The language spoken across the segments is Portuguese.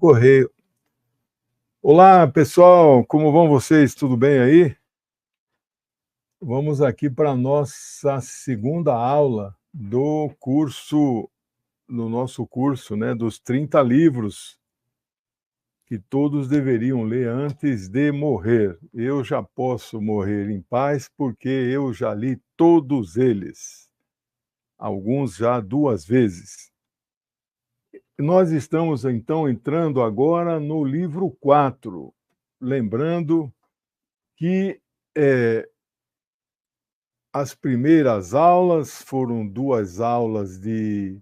correio. Olá, pessoal, como vão vocês? Tudo bem aí? Vamos aqui para a nossa segunda aula do curso, no nosso curso, né, dos 30 livros que todos deveriam ler antes de morrer. Eu já posso morrer em paz porque eu já li todos eles, alguns já 2 vezes. Nós estamos, então, entrando agora no livro 4, lembrando que as primeiras aulas foram 2 aulas de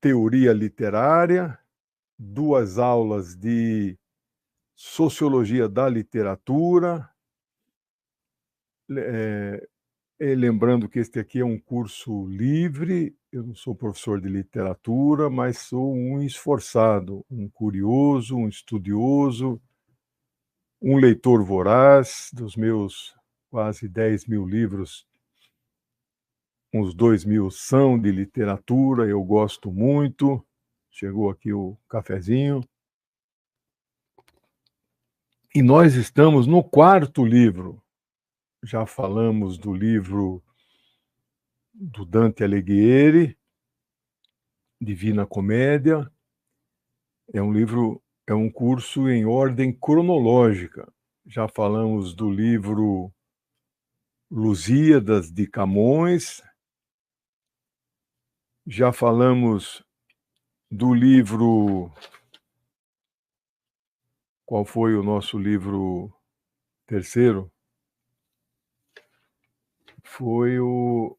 teoria literária, 2 aulas de sociologia da literatura, lembrando que este aqui é um curso livre, eu não sou professor de literatura, mas sou um esforçado, um curioso, um estudioso, um leitor voraz dos meus quase 10.000 livros. Uns 2.000 são de literatura, eu gosto muito. Chegou aqui o cafezinho. E nós estamos no 4º livro. Já falamos do livro do Dante Alighieri, Divina Comédia. É um curso em ordem cronológica. Já falamos do livro Lusíadas de Camões. Já falamos do livro... Qual foi o nosso livro terceiro? Foi o...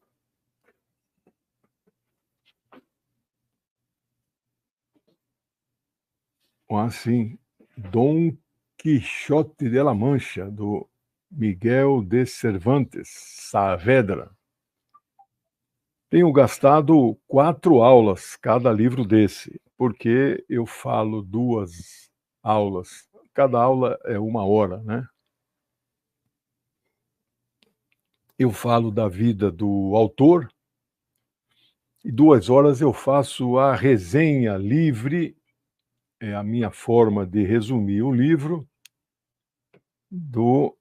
sim, Dom Quixote de la Mancha, do Miguel de Cervantes Saavedra. Tenho gastado 4 aulas cada livro desse, porque eu falo 2 aulas. Cada aula é 1 hora, né? Eu falo da vida do autor e 2 horas eu faço a resenha livre, é a minha forma de resumir o livro do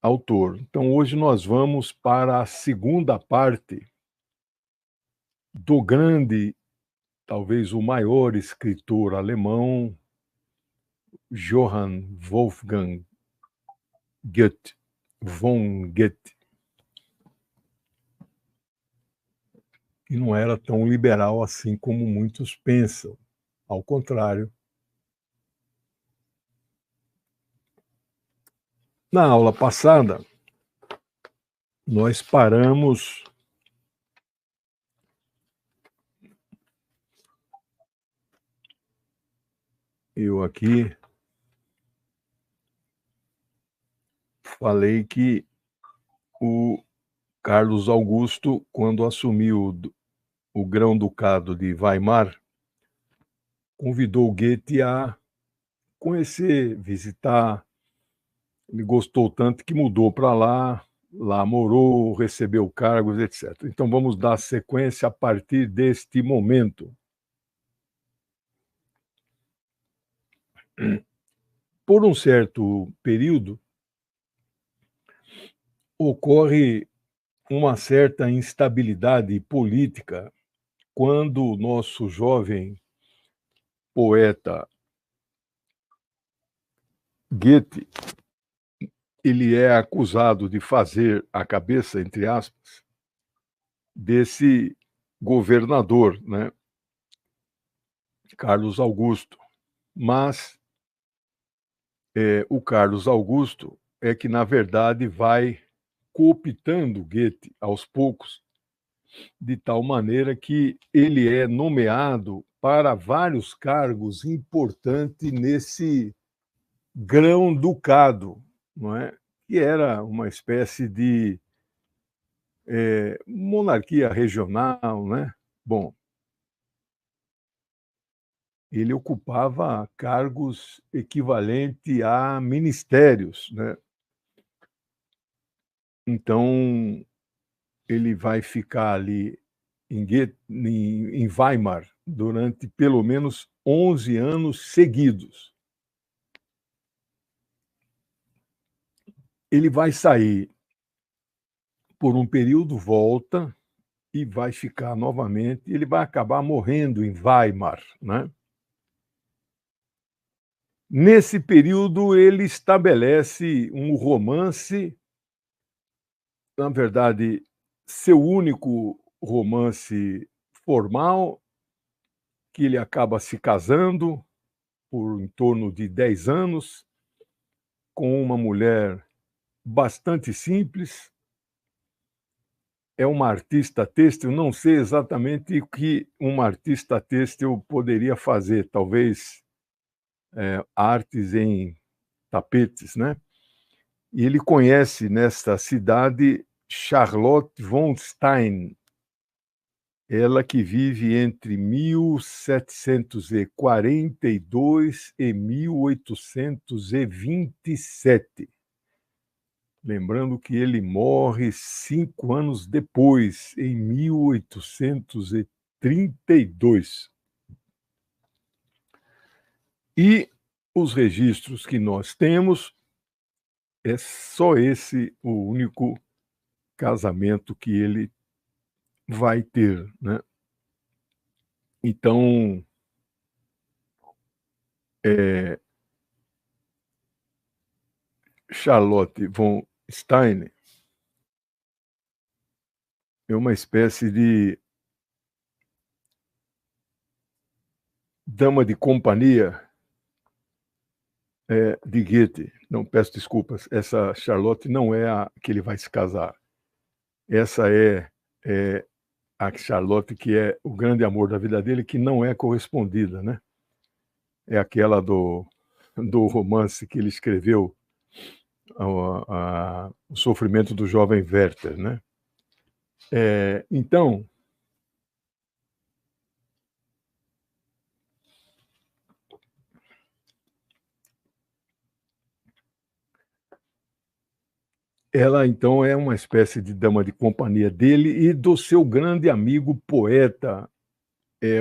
autor. Então, hoje nós vamos para a segunda parte do grande, talvez o maior escritor alemão, Johann Wolfgang Goethe, von Goethe, que não era tão liberal assim como muitos pensam. Ao contrário. Na aula passada, nós paramos eu aqui falei que o Carlos Augusto, quando assumiu o Grão-Ducado de Weimar, convidou Goethe a conhecer, visitar. Ele gostou tanto que mudou para lá, lá morou, recebeu cargos, etc. Então vamos dar sequência a partir deste momento. Por um certo período, ocorre uma certa instabilidade política quando o nosso jovem poeta Goethe, ele é acusado de fazer a cabeça, entre aspas, desse governador, né, Carlos Augusto. Mas o Carlos Augusto é que, na verdade, vai cooptando Goethe aos poucos, de tal maneira que ele é nomeado para vários cargos importantes nesse grão-ducado, não é? Que era uma espécie de monarquia regional, né? Bom, ele ocupava cargos equivalentes a ministérios, né? Então, ele vai ficar ali em Weimar durante pelo menos 11 anos seguidos. Ele vai sair por um período, volta e vai ficar novamente. Ele vai acabar morrendo em Weimar, né? Nesse período, ele estabelece um romance, na verdade, seu único romance formal, que ele acaba se casando por em torno de 10 anos, com uma mulher bastante simples. É uma artista têxtil, não sei exatamente o que uma artista têxtil poderia fazer, talvez artes em tapetes, né? E ele conhece nesta cidade Charlotte von Stein, ela que vive entre 1742 e 1827. Lembrando que ele morre 5 anos depois, em 1832. E os registros que nós temos é só esse o único casamento que ele vai ter, né? Então, Charlotte von Stein é uma espécie de dama de companhia de Goethe. Não, peço desculpas, essa Charlotte não é a que ele vai se casar. Essa é a Charlotte que é o grande amor da vida dele, que não é correspondida, né? É aquela do romance que ele escreveu, O Sofrimento do Jovem Werther, né? Então, ela então é uma espécie de dama de companhia dele e do seu grande amigo poeta,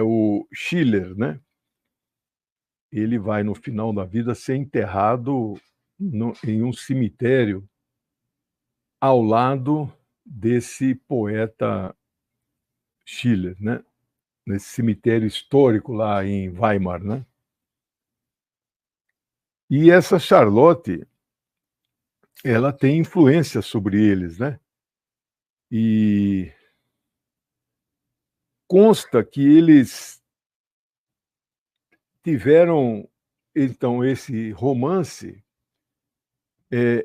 o Schiller, né? Ele vai, no final da vida, ser enterrado em um cemitério ao lado desse poeta Schiller, né? Nesse cemitério histórico lá em Weimar, né? E essa Charlotte, ela tem influência sobre eles, né? E consta que eles tiveram, então, esse romance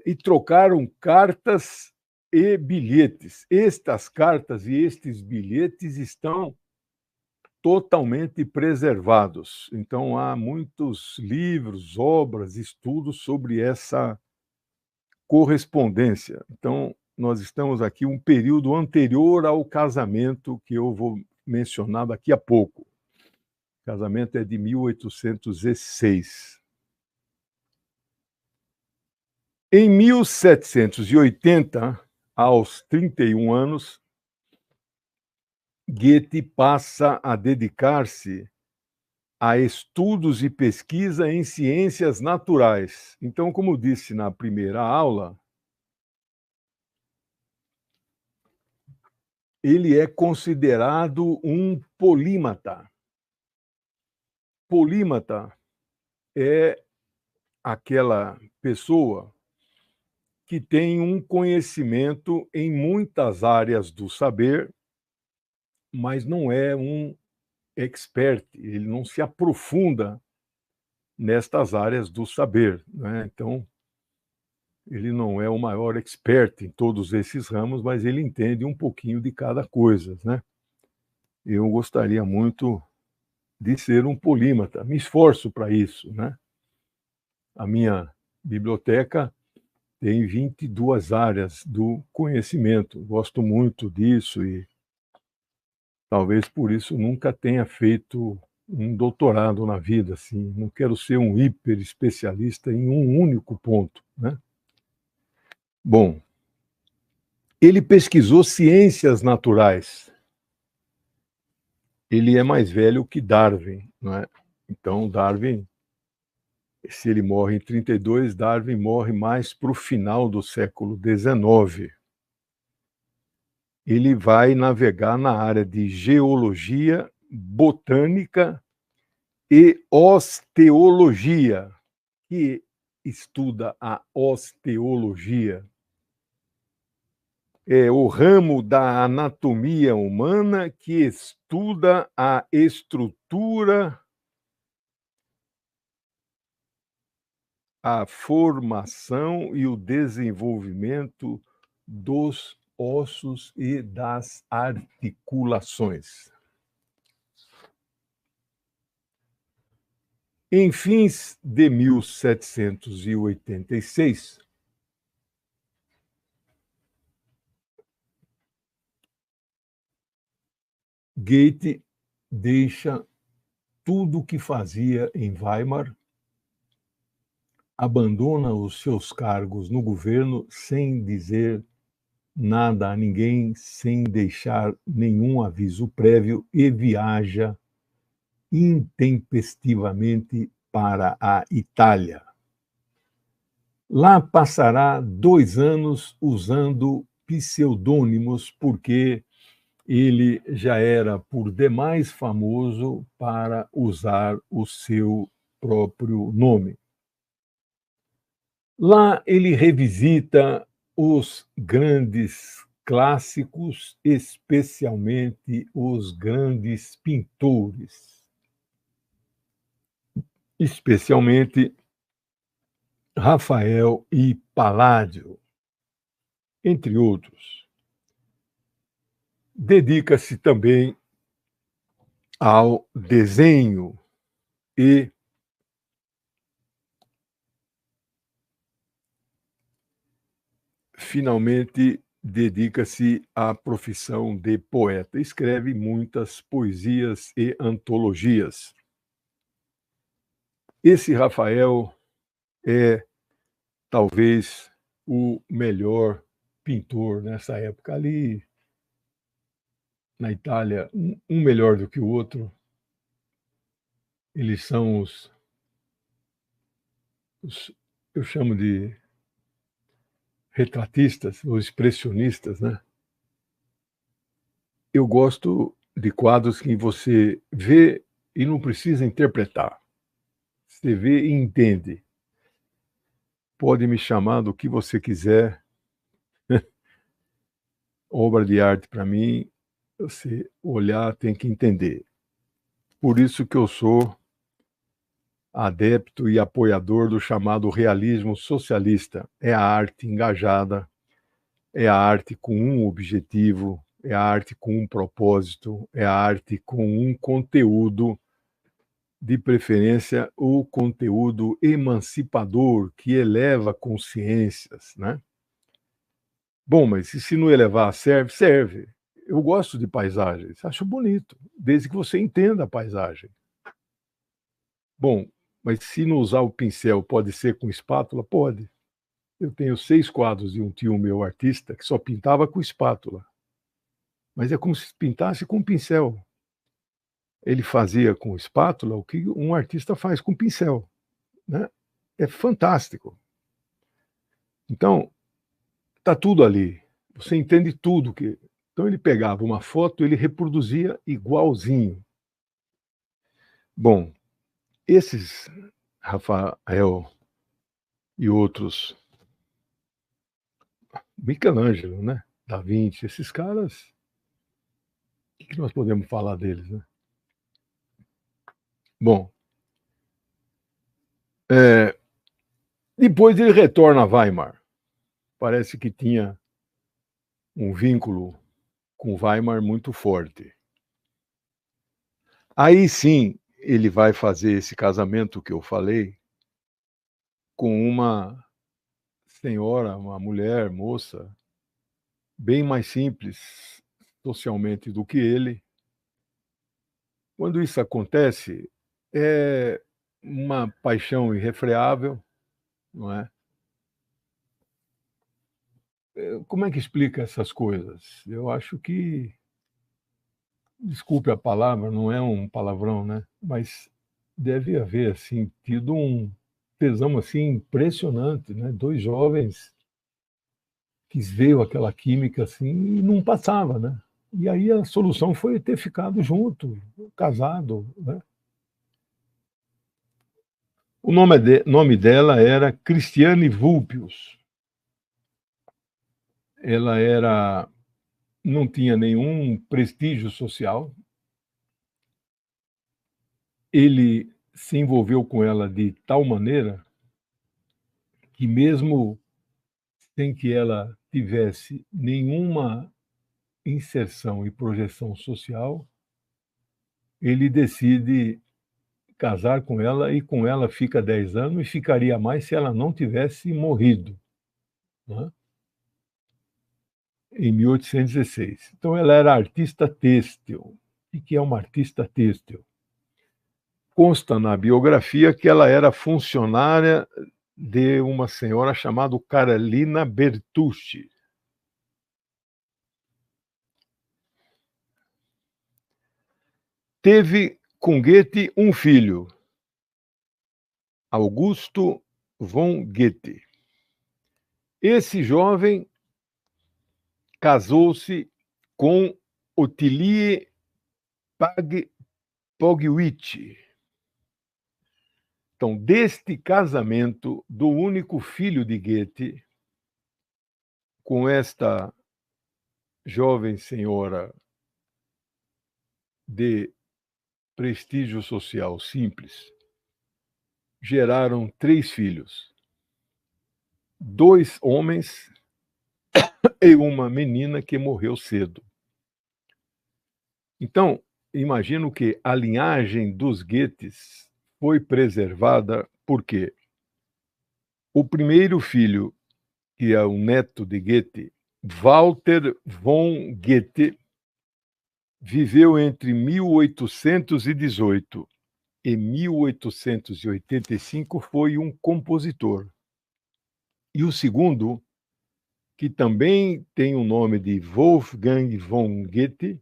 e trocaram cartas e bilhetes. Estas cartas e estes bilhetes estão totalmente preservados. Então, há muitos livros, obras, estudos sobre essa correspondência. Então, nós estamos aqui um período anterior ao casamento que eu vou mencionar daqui a pouco. O casamento é de 1806. Em 1780, aos 31 anos, Goethe passa a dedicar-se a estudos e pesquisa em ciências naturais. Então, como disse na primeira aula, ele é considerado um polímata. Polímata é aquela pessoa que tem um conhecimento em muitas áreas do saber, mas não é um expert, ele não se aprofunda nestas áreas do saber, né? Então, ele não é o maior expert em todos esses ramos, mas ele entende um pouquinho de cada coisa, né? Eu gostaria muito de ser um polímata, me esforço para isso, né? A minha biblioteca tem 22 áreas do conhecimento, gosto muito disso e talvez por isso nunca tenha feito um doutorado na vida, assim, não quero ser um hiper especialista em um único ponto, né? Bom, ele pesquisou ciências naturais. Ele é mais velho que Darwin, não é? Então, Darwin, se ele morre em 32, Darwin morre mais para o final do século XIX. Ele vai navegar na área de geologia, botânica e osteologia, que estuda a osteologia. É o ramo da anatomia humana que estuda a estrutura, a formação e o desenvolvimento dos ossos e das articulações. Em fins de 1786, Goethe deixa tudo o que fazia em Weimar, abandona os seus cargos no governo sem dizer nada a ninguém, sem deixar nenhum aviso prévio e viaja intempestivamente para a Itália. Lá passará 2 anos usando pseudônimos, porque ele já era por demais famoso para usar o seu próprio nome. Lá ele revisita os grandes clássicos, especialmente os grandes pintores, especialmente Rafael e Palladio, entre outros. Dedica-se também ao desenho e finalmente dedica-se à profissão de poeta. Escreve muitas poesias e antologias. Esse Rafael é talvez o melhor pintor nessa época. Ali na Itália, um melhor do que o outro. Eles são eu chamo de retratistas ou expressionistas, né? Eu gosto de quadros que você vê e não precisa interpretar. Você vê e entende. Pode me chamar do que você quiser. Obra de arte, para mim, você olhar tem que entender. Por isso que eu sou adepto e apoiador do chamado realismo socialista. É a arte engajada, é a arte com um objetivo, é a arte com um propósito, é a arte com um conteúdo, de preferência o conteúdo emancipador que eleva consciências, né? Bom, mas se não elevar, serve? Serve. Eu gosto de paisagens, acho bonito, desde que você entenda a paisagem. Bom, mas se não usar o pincel, pode ser com espátula? Pode. Eu tenho 6 quadros de um tio meu artista que só pintava com espátula. Mas é como se pintasse com pincel. Ele fazia com espátula o que um artista faz com pincel, né? É fantástico. Então, tá tudo ali. Você entende tudo que. Então ele pegava uma foto, ele reproduzia igualzinho. Bom, esses Rafael e outros, Michelangelo, né? Da Vinci, esses caras, o que nós podemos falar deles, né? Bom, depois ele retorna a Weimar. Parece que tinha um vínculo com Weimar muito forte. Aí sim, ele vai fazer esse casamento que eu falei com uma senhora, uma mulher, moça, bem mais simples socialmente do que ele. Quando isso acontece, é uma paixão irrefreável, não é? Como é que explica essas coisas? Eu acho que, desculpe a palavra, não é um palavrão, né? Mas deve haver assim tido um tesão assim impressionante, né? Dois jovens que veio aquela química assim e não passava, né? E aí a solução foi ter ficado junto, casado, né? O nome dela era Cristiane Vulpius. Ela não tinha nenhum prestígio social. Ele se envolveu com ela de tal maneira que mesmo sem que ela tivesse nenhuma inserção e projeção social, ele decide casar com ela e com ela fica 10 anos e ficaria mais se ela não tivesse morrido, né? Em 1816. Então ela era artista têxtil. O que é uma artista têxtil? Consta na biografia que ela era funcionária de uma senhora chamada Carolina Bertucci. Teve com Goethe um filho, Augusto von Goethe. Esse jovem casou-se com Ottilie Pogwitch. Então, deste casamento do único filho de Goethe com esta jovem senhora de prestígio social simples, geraram 3 filhos, 2 homens e uma menina que morreu cedo. Então, imagino que a linhagem dos Goethes foi preservada porque o primeiro filho, que é o neto de Goethe, Walter von Goethe, viveu entre 1818 e 1885, foi um compositor. E o segundo, que também tem o nome de Wolfgang von Goethe,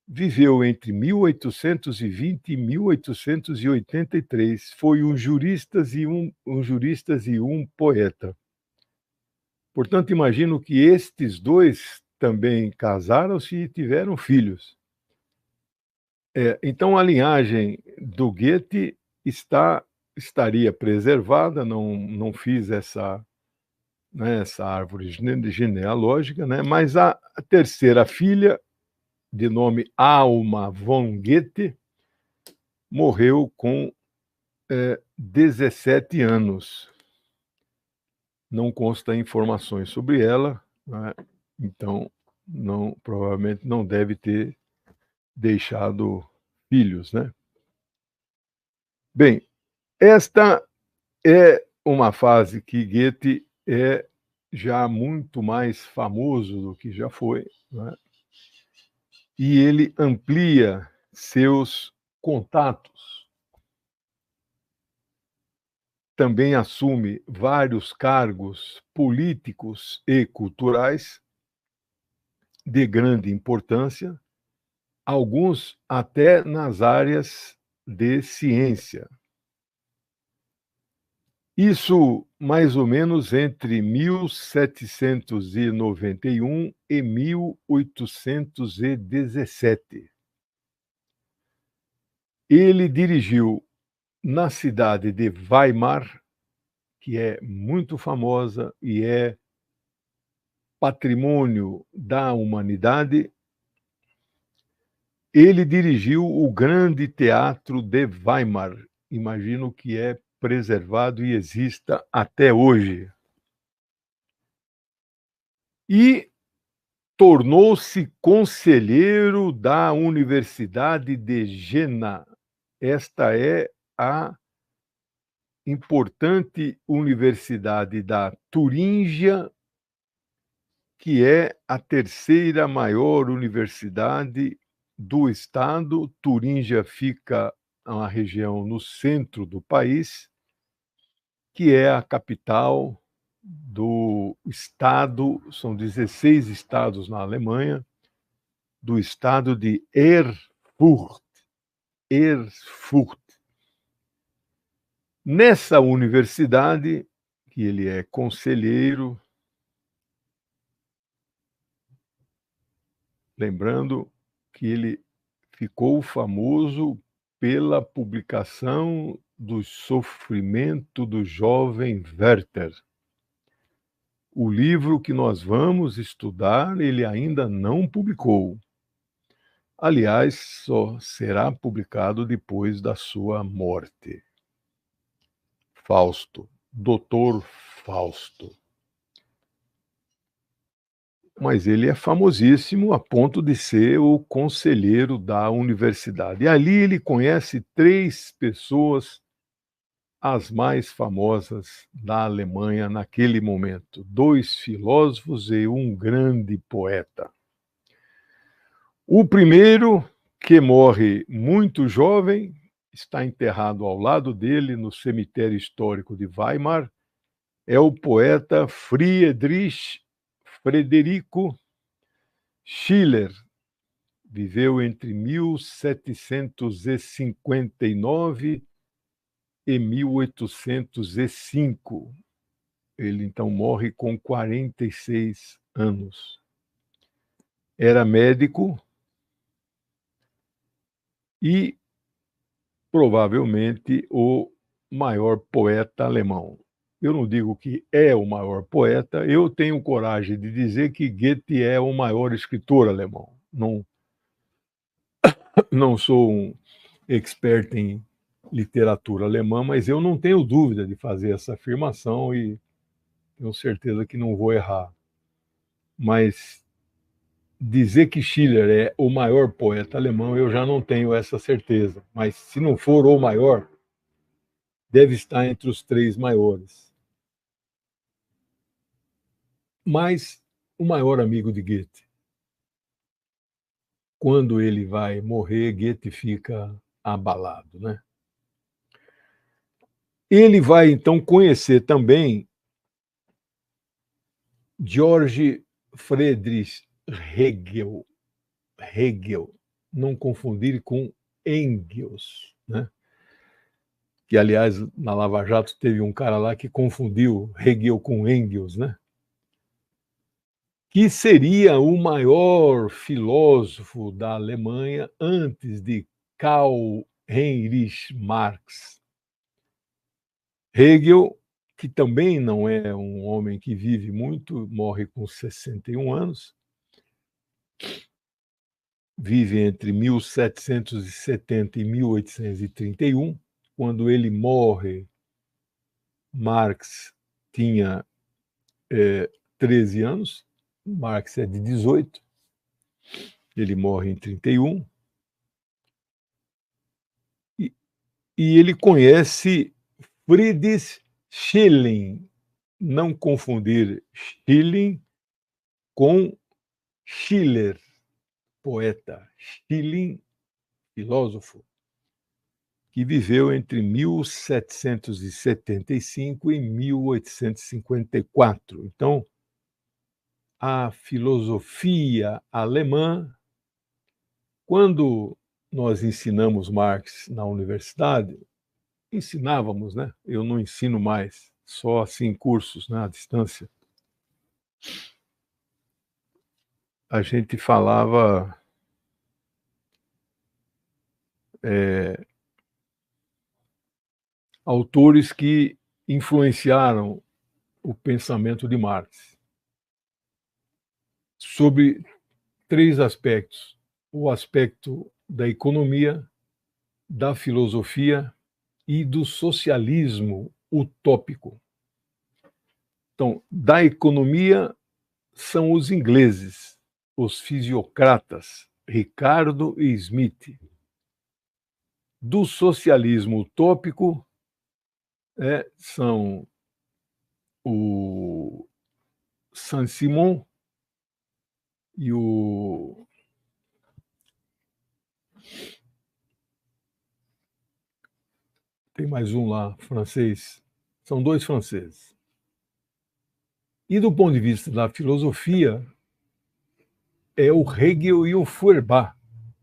viveu entre 1820 e 1883. Foi um jurista e um poeta. Portanto, imagino que estes dois também casaram-se e tiveram filhos. Então, a linhagem do Goethe estaria preservada, não fiz essa árvore genealógica, né? Mas a terceira filha, de nome Alma von Goethe, morreu com 17 anos. Não consta informações sobre ela, né? Então provavelmente não deve ter deixado filhos, né? Bem, esta é uma fase que Goethe é já muito mais famoso do que já foi, né? E ele amplia seus contatos. Também assume vários cargos políticos e culturais de grande importância, alguns até nas áreas de ciência. Isso mais ou menos entre 1791 e 1817. Ele dirigiu na cidade de Weimar, que é muito famosa e é patrimônio da humanidade. Ele dirigiu o Grande Teatro de Weimar. Imagino que é preservado e exista até hoje. E tornou-se conselheiro da Universidade de Jena. Esta é a importante universidade da Turíngia, que é a terceira maior universidade do estado. Turíngia fica uma região no centro do país, que é a capital do estado, são 16 estados na Alemanha, do estado de Erfurt. Erfurt. Nessa universidade, que ele é conselheiro, lembrando que ele ficou famoso pela publicação do Sofrimento do Jovem Werther. O livro que nós vamos estudar, ele ainda não publicou. Aliás, só será publicado depois da sua morte. Fausto, Doutor Fausto. Mas ele é famosíssimo a ponto de ser o conselheiro da universidade. E ali ele conhece 3 pessoas, as mais famosas da Alemanha naquele momento: 2 filósofos e um grande poeta. O primeiro, que morre muito jovem, está enterrado ao lado dele no cemitério histórico de Weimar, é o poeta Friedrich Frederico Schiller. Viveu entre 1759 e 1805. Ele então morre com 46 anos. Era médico e provavelmente o maior poeta alemão. Eu não digo que é o maior poeta, eu tenho coragem de dizer que Goethe é o maior escritor alemão. Não sou um expert em literatura alemã, mas eu não tenho dúvida de fazer essa afirmação e tenho certeza que não vou errar. Mas dizer que Schiller é o maior poeta alemão, eu já não tenho essa certeza. Mas se não for o maior, deve estar entre os 3 maiores. Mas o maior amigo de Goethe. Quando ele vai morrer, Goethe fica abalado, né? Ele vai então conhecer também George Friedrich Hegel, não confundir com Engels, né? Que, aliás, na Lava Jato teve um cara lá que confundiu Hegel com Engels, né? Que seria o maior filósofo da Alemanha antes de Karl Heinrich Marx. Hegel, que também não é um homem que vive muito, morre com 61 anos, vive entre 1770 e 1831. Quando ele morre, Marx tinha 13 anos, Marx é de 18, ele morre em 31, e ele conhece Friedrich Schilling, não confundir Schilling com Schiller, poeta, Schilling, filósofo, que viveu entre 1775 e 1854. Então, a filosofia alemã, quando nós ensinamos Marx na universidade, ensinávamos, né? Eu não ensino mais, só assim cursos, né, à distância. A gente falava autores que influenciaram o pensamento de Marx sobre 3 aspectos: o aspecto da economia, da filosofia e do socialismo utópico. Então, da economia são os ingleses, os fisiocratas, Ricardo e Smith. Do socialismo utópico são o Saint-Simon e o tem mais um lá, francês. São 2 franceses. E do ponto de vista da filosofia, é o Hegel e o Feuerbach.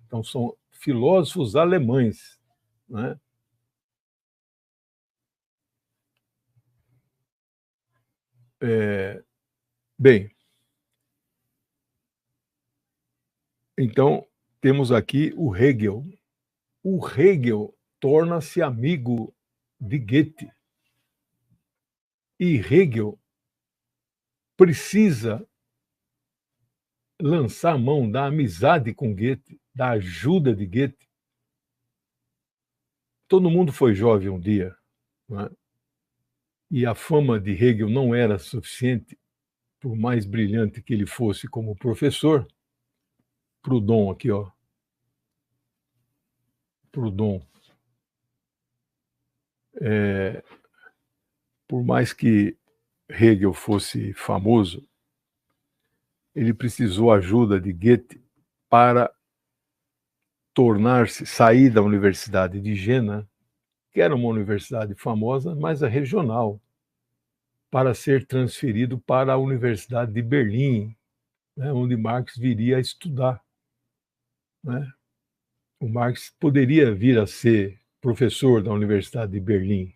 Então, são filósofos alemães, né? Bem, então temos aqui o Hegel. O Hegel torna-se amigo de Goethe. E Hegel precisa lançar a mão da amizade com Goethe, da ajuda de Goethe. Todo mundo foi jovem um dia, não é? E a fama de Hegel não era suficiente, por mais brilhante que ele fosse como professor. Proudhon aqui, ó. Proudhon. Por mais que Hegel fosse famoso, ele precisou ajuda de Goethe para sair da Universidade de Jena, que era uma universidade famosa, mas a regional, para ser transferido para a Universidade de Berlim, né, onde Marx viria a estudar, né? O Marx poderia vir a ser professor da Universidade de Berlim.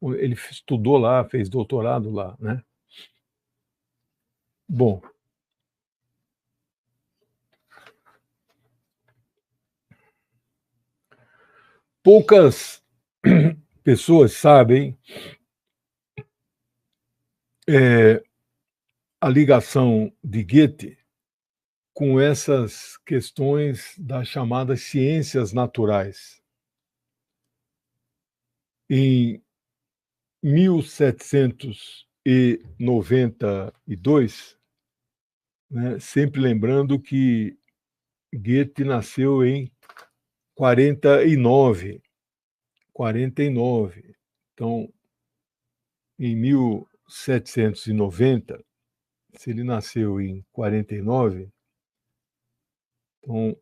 Ele estudou lá, fez doutorado lá, né? Bom, poucas pessoas sabem a ligação de Goethe com essas questões das chamadas ciências naturais. Em 1792, né, sempre lembrando que Goethe nasceu em 49. Então, em 1790, se ele nasceu em 49, então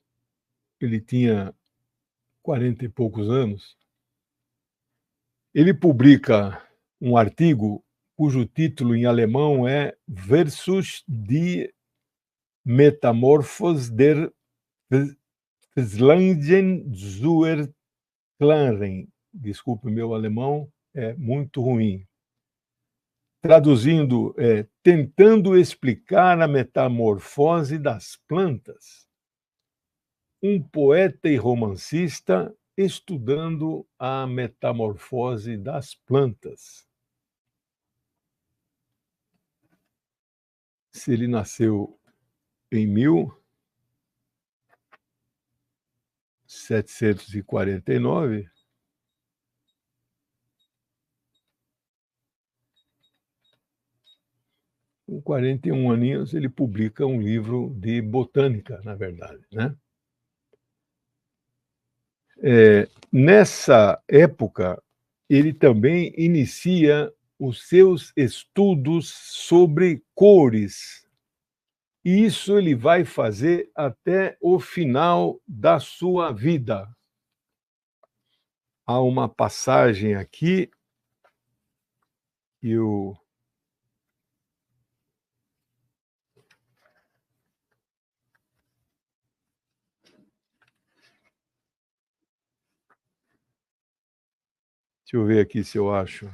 ele tinha 40 e poucos anos. Ele publica um artigo cujo título em alemão é Versus die Metamorphose der Pflanzen zur Klaren. Desculpe, meu alemão é muito ruim. Traduzindo, tentando explicar a metamorfose das plantas. Um poeta e romancista estudando a metamorfose das plantas. Se ele nasceu em 1749, com 41 aninhos, ele publica um livro de botânica, na verdade, né? Nessa época, ele também inicia os seus estudos sobre cores. E isso ele vai fazer até o final da sua vida. Há uma passagem aqui que eu deixa eu ver aqui se eu acho.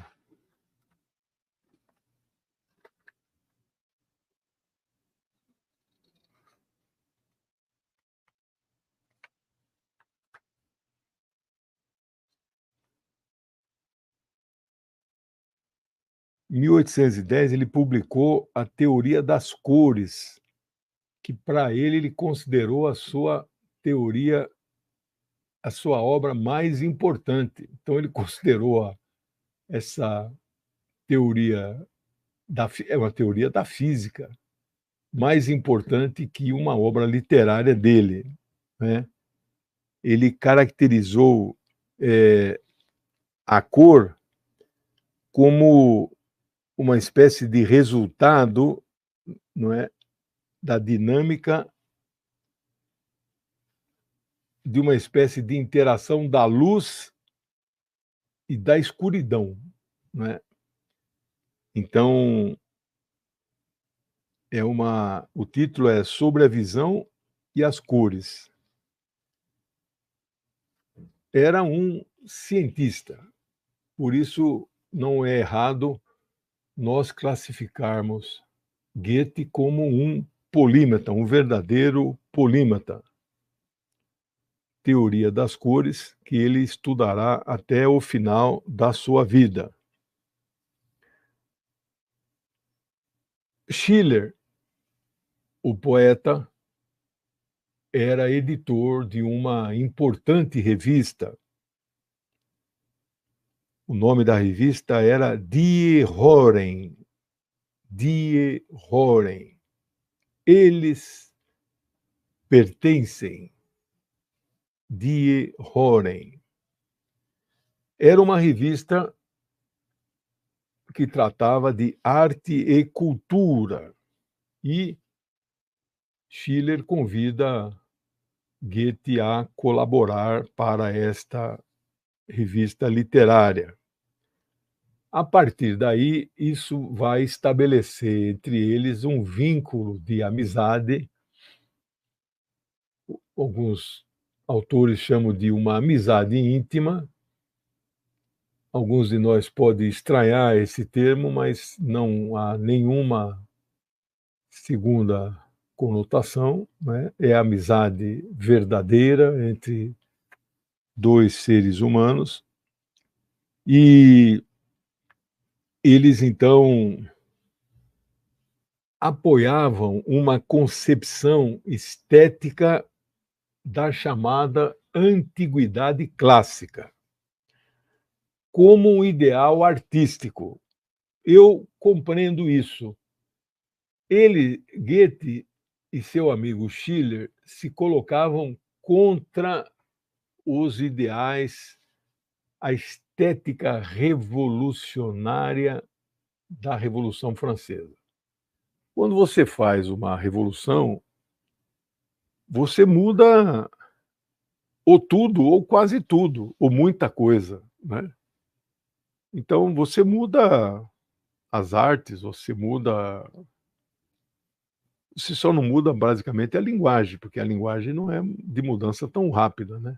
Em 1810, ele publicou a Teoria das Cores, que para ele considerou a sua teoria, a sua obra mais importante. Então ele considerou essa teoria é uma teoria da física mais importante que uma obra literária dele, né? Ele caracterizou a cor como uma espécie de resultado, não é, da dinâmica de uma espécie de interação da luz e da escuridão, não é? Então, o título é Sobre a Visão e as Cores. Era um cientista, por isso não é errado nós classificarmos Goethe como um polímata, um verdadeiro polímata. Teoria das cores, que ele estudará até o final da sua vida. Schiller, o poeta, era editor de uma importante revista. O nome da revista era Die Horen. Die Horen. Eles pertencem. Die Horen. Era uma revista que tratava de arte e cultura. E Schiller convida Goethe a colaborar para esta revista literária. A partir daí, isso vai estabelecer entre eles um vínculo de amizade. Alguns autores chamam de uma amizade íntima. Alguns de nós podem estranhar esse termo, mas não há nenhuma segunda conotação, né? É a amizade verdadeira entre dois seres humanos. E eles, então, apoiavam uma concepção estética da chamada antiguidade clássica, como um ideal artístico. Eu compreendo isso. Goethe e seu amigo Schiller se colocavam contra os ideais, a estética revolucionária da Revolução Francesa. Quando você faz uma revolução, você muda ou tudo, ou quase tudo, ou muita coisa, né? Então, você muda as artes, você só não muda basicamente a linguagem, porque a linguagem não é de mudança tão rápida, né?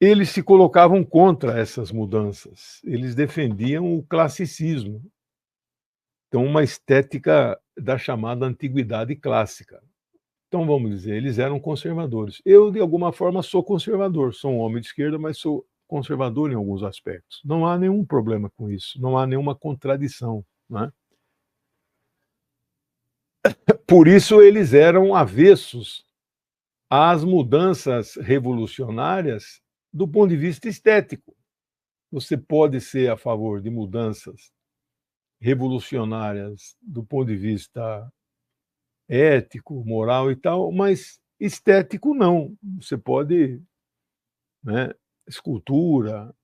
Eles se colocavam contra essas mudanças, eles defendiam o classicismo, então uma estética da chamada antiguidade clássica. Então, vamos dizer, eles eram conservadores. Eu, de alguma forma, sou conservador, sou um homem de esquerda, mas sou conservador em alguns aspectos. Não há nenhum problema com isso, não há nenhuma contradição, né? Por isso, eles eram avessos às mudanças revolucionárias do ponto de vista estético. Você pode ser a favor de mudanças revolucionárias do ponto de vista ético, moral e tal, mas estético não. Você pode, né, escultura.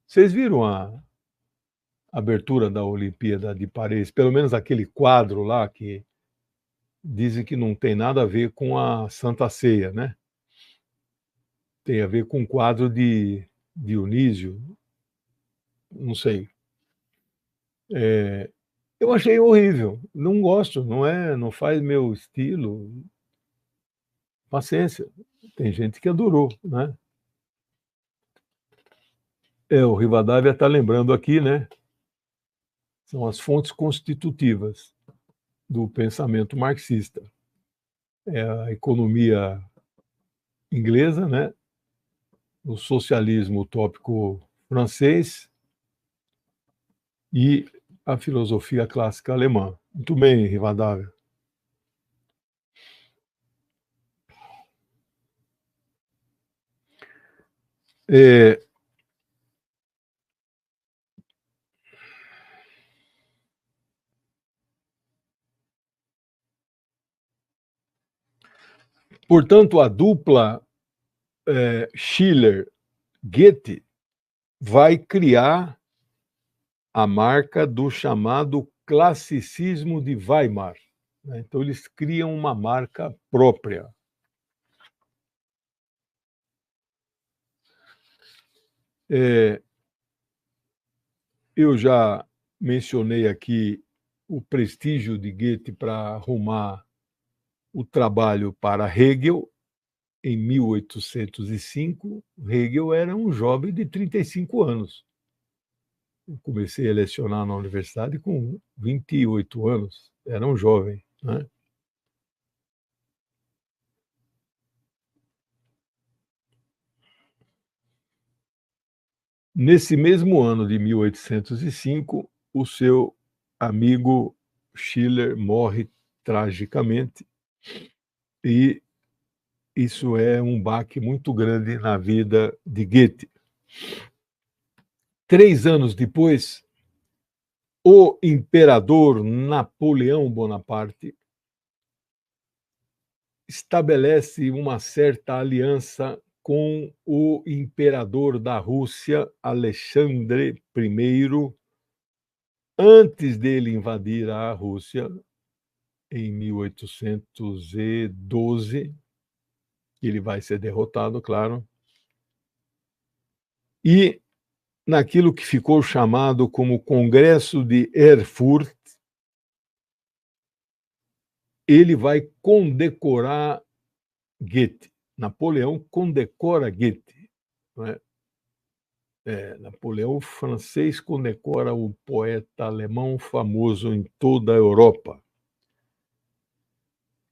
Vocês viram a abertura da Olimpíada de Paris? Pelo menos aquele quadro lá que dizem que não tem nada a ver com a Santa Ceia, né? Tem a ver com o quadro de Dionísio, não sei. Eu achei horrível, não gosto, não faz meu estilo. Paciência, tem gente que adorou, né? O Rivadavia está lembrando aqui, né? São as fontes constitutivas do pensamento marxista. É a economia inglesa, né? O socialismo utópico francês e a filosofia clássica alemã. Muito bem, Rivadavia. É, portanto, a dupla Schiller-Goethe vai criar a marca do chamado classicismo de Weimar, né? Então, eles criam uma marca própria. Eu já mencionei aqui o prestígio de Goethe para arrumar o trabalho para Hegel em 1805. Hegel era um jovem de 35 anos. Eu comecei a lecionar na universidade com 28 anos, era um jovem, né? Nesse mesmo ano de 1805, o seu amigo Schiller morre tragicamente, e isso é um baque muito grande na vida de Goethe. 3 anos depois, o imperador Napoleão Bonaparte estabelece uma certa aliança com o imperador da Rússia, Alexandre I, antes dele invadir a Rússia, em 1812. Ele vai ser derrotado, claro. E naquilo que ficou chamado como Congresso de Erfurt, ele vai condecorar Goethe. Napoleão condecora Goethe, não é? Napoleão francês condecora o poeta alemão famoso em toda a Europa.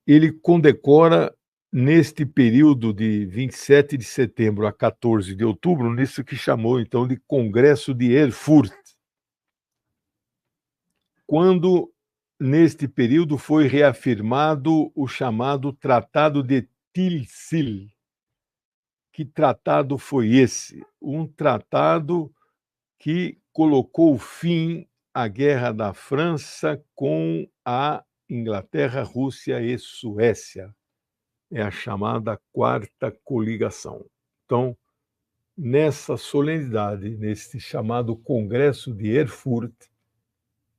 Ele condecora neste período de 27 de setembro a 14 de outubro, nisso que chamou então de Congresso de Erfurt, quando neste período foi reafirmado o chamado Tratado de Tilsit. Que tratado foi esse? Um tratado que colocou fim à Guerra da França com a Inglaterra, Rússia e Suécia. É a chamada Quarta Coligação. Então, nessa solenidade, nesse chamado Congresso de Erfurt,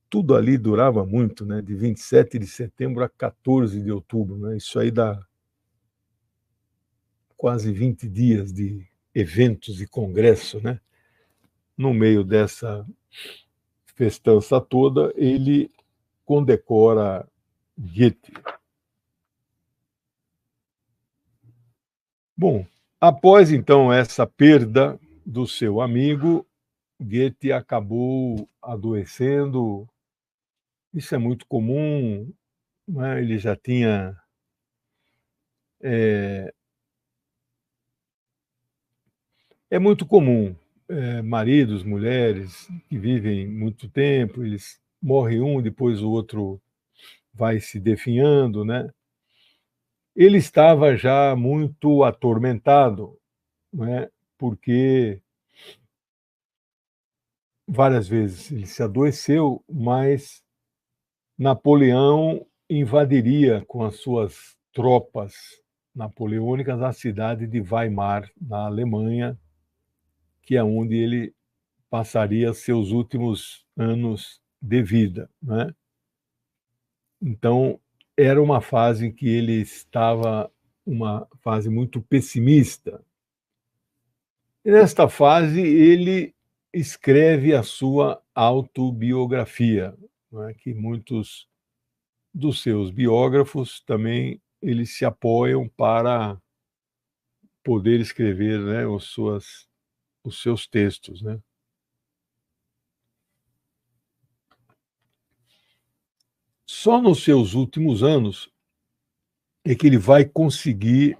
tudo ali durava muito, né? De 27 de setembro a 14 de outubro. Né? Isso aí dá quase 20 dias de eventos e congresso, né? No meio dessa festança toda, ele condecora Goethe. Bom, após então essa perda do seu amigo, Goethe acabou adoecendo. Isso é muito comum, né? Ele já tinha é muito comum, maridos, mulheres que vivem muito tempo, eles morrem um, depois o outro vai se definhando, né? Ele estava já muito atormentado, né? Porque várias vezes ele se adoeceu, mas Napoleão invadiria com as suas tropas napoleônicas a cidade de Weimar, na Alemanha, que é onde ele passaria seus últimos anos de vida, né? Então, era uma fase em que ele estava, uma fase muito pessimista. E nesta fase, ele escreve a sua autobiografia, né, que muitos dos seus biógrafos também eles se apoiam para poder escrever, né, os seus textos, né? Só nos seus últimos anos é que ele vai conseguir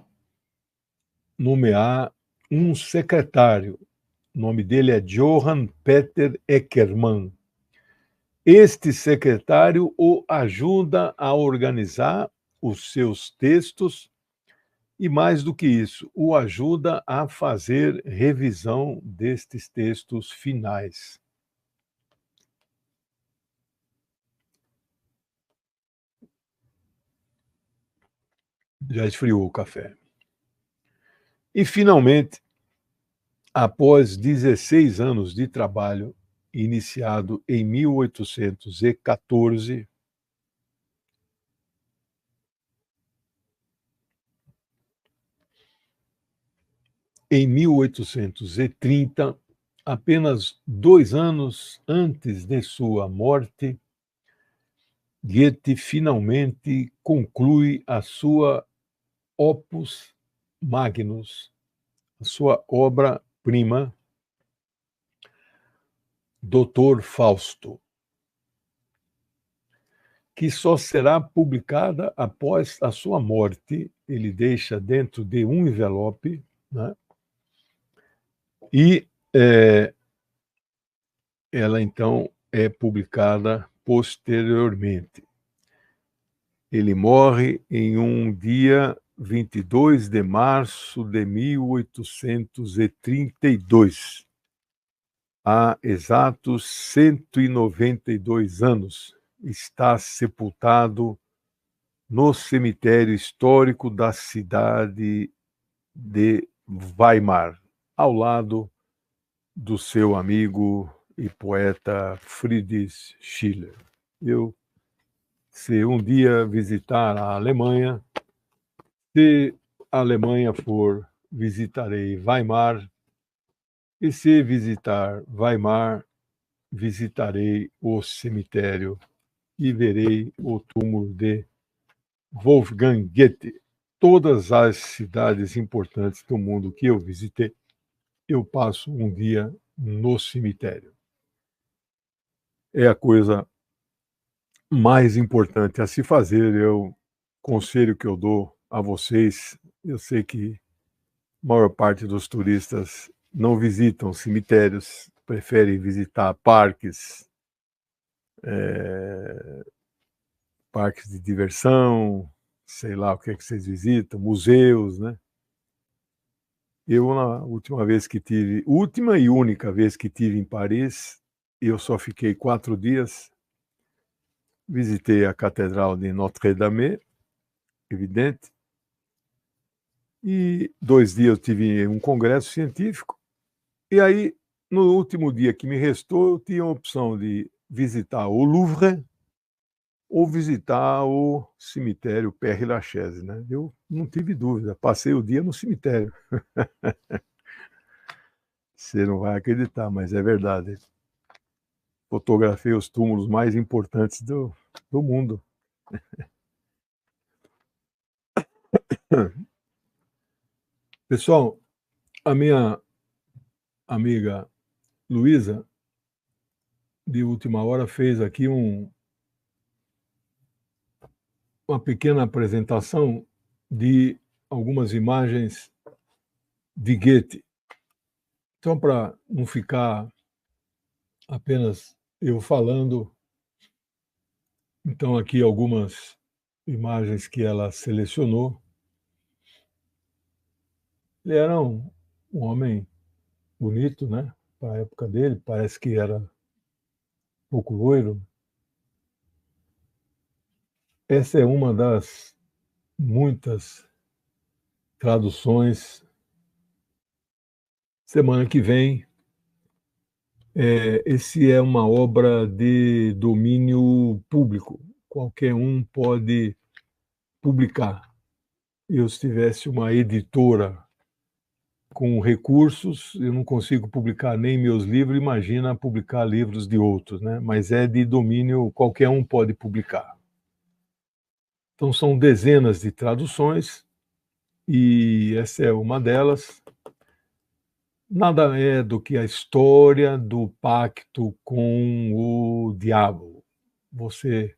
nomear um secretário. O nome dele é Johann Peter Eckermann. Este secretário o ajuda a organizar os seus textos e, mais do que isso, o ajuda a fazer revisão destes textos finais. Já esfriou o café. E, finalmente, após 16 anos de trabalho, iniciado em 1814, em 1830, apenas 2 anos antes de sua morte, Goethe finalmente conclui a sua opus magnus, a sua obra-prima, Dr. Fausto, que só será publicada após a sua morte. Ele deixa dentro de um envelope, né? E ela, então, é publicada posteriormente. Ele morre em um dia 22 de março de 1832, há exatos 192 anos. Está sepultado no cemitério histórico da cidade de Weimar, ao lado do seu amigo e poeta Friedrich Schiller. Se um dia visitar a Alemanha, se a Alemanha for, visitarei Weimar, e se visitar Weimar, visitarei o cemitério e verei o túmulo de Wolfgang Goethe. Todas as cidades importantes do mundo que eu visitei, eu passo um dia no cemitério. É a coisa mais importante a se fazer. Eu conselho que eu dou a vocês. Eu sei que a maior parte dos turistas não visitam cemitérios, preferem visitar parques, parques de diversão, sei lá o que é que vocês visitam, museus, né? Eu, na última vez que tive, última e única vez que tive em Paris, eu só fiquei 4 dias, visitei a Catedral de Notre-Dame, evidente, e 2 dias eu tive um congresso científico, e aí, no último dia que me restou, eu tinha a opção de visitar o Louvre ou visitar o cemitério Père-Lachaise, né? Eu não tive dúvida, passei o dia no cemitério. Você não vai acreditar, mas é verdade. Fotografei os túmulos mais importantes do mundo. Pessoal, a minha amiga Luísa, de última hora, fez aqui uma pequena apresentação de algumas imagens de Goethe. Então, para não ficar apenas eu falando, então aqui algumas imagens que ela selecionou. Ele era um homem bonito, né? Para a época dele, parece que era um pouco loiro. Essa é uma das muitas traduções. Semana que vem, esse é uma obra de domínio público. Qualquer um pode publicar. Eu, se tivesse uma editora com recursos, eu não consigo publicar nem meus livros, imagina publicar livros de outros, né? Mas é de domínio, qualquer um pode publicar. Então são dezenas de traduções e essa é uma delas. Nada é do que a história do pacto com o diabo. Você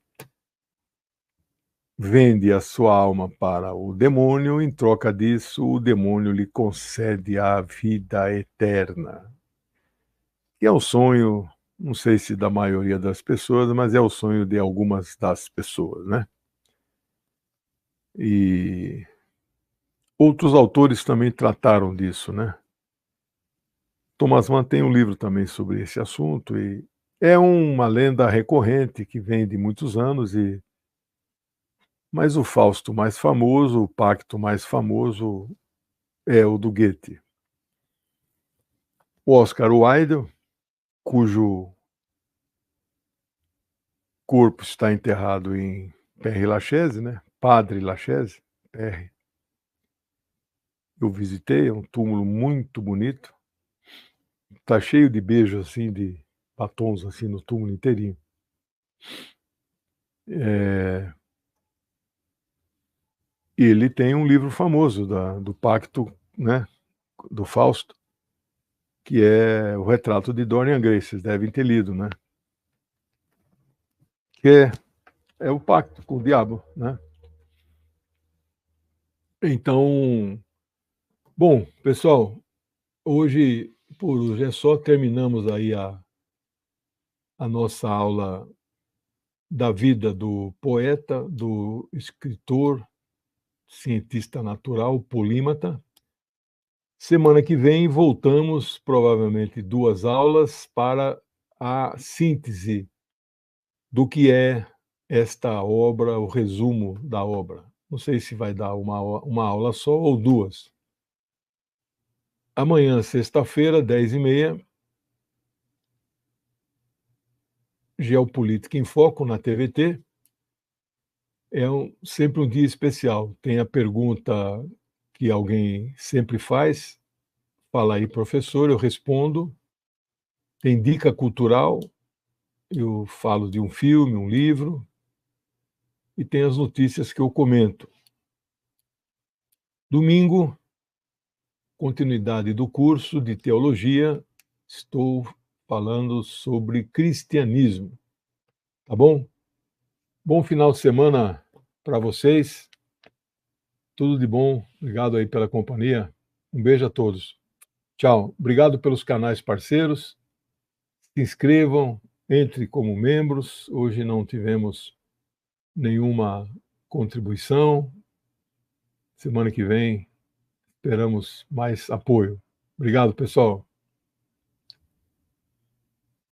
vende a sua alma para o demônio, em troca disso, o demônio lhe concede a vida eterna. Que é o sonho, não sei se da maioria das pessoas, mas é o sonho de algumas das pessoas, né? E outros autores também trataram disso, né? Thomas Mann tem um livro também sobre esse assunto e é uma lenda recorrente que vem de muitos anos, mas o Fausto mais famoso, o pacto mais famoso é o do Goethe. O Oscar Wilde, cujo corpo está enterrado em Père-Lachaise, né? Padre Lachaise, Père. Eu visitei, é um túmulo muito bonito. Tá cheio de beijos assim, de batons assim no túmulo inteirinho. Ele tem um livro famoso do pacto, né, do Fausto, que é o Retrato de Dorian Gray, vocês devem ter lido, né? Que é o pacto com o diabo, né? Então, bom, pessoal, hoje, por hoje é só, terminamos aí a nossa aula da vida do poeta, do escritor, cientista natural, polímata. Semana que vem voltamos, provavelmente 2 aulas, para a síntese do que é esta obra, o resumo da obra. Não sei se vai dar uma aula só ou 2. Amanhã, sexta-feira, 10h30, Geopolítica em Foco na TVT. É sempre um dia especial. Tem a pergunta que alguém sempre faz. Fala aí, professor, eu respondo. Tem dica cultural, eu falo de um filme, um livro. E tem as notícias que eu comento. Domingo, continuidade do curso de teologia, estou falando sobre cristianismo. Tá bom? Bom final de semana para vocês. Tudo de bom. Obrigado aí pela companhia. Um beijo a todos. Tchau. Obrigado pelos canais parceiros. Se inscrevam, entre como membros. Hoje não tivemos nenhuma contribuição. Semana que vem esperamos mais apoio. Obrigado, pessoal.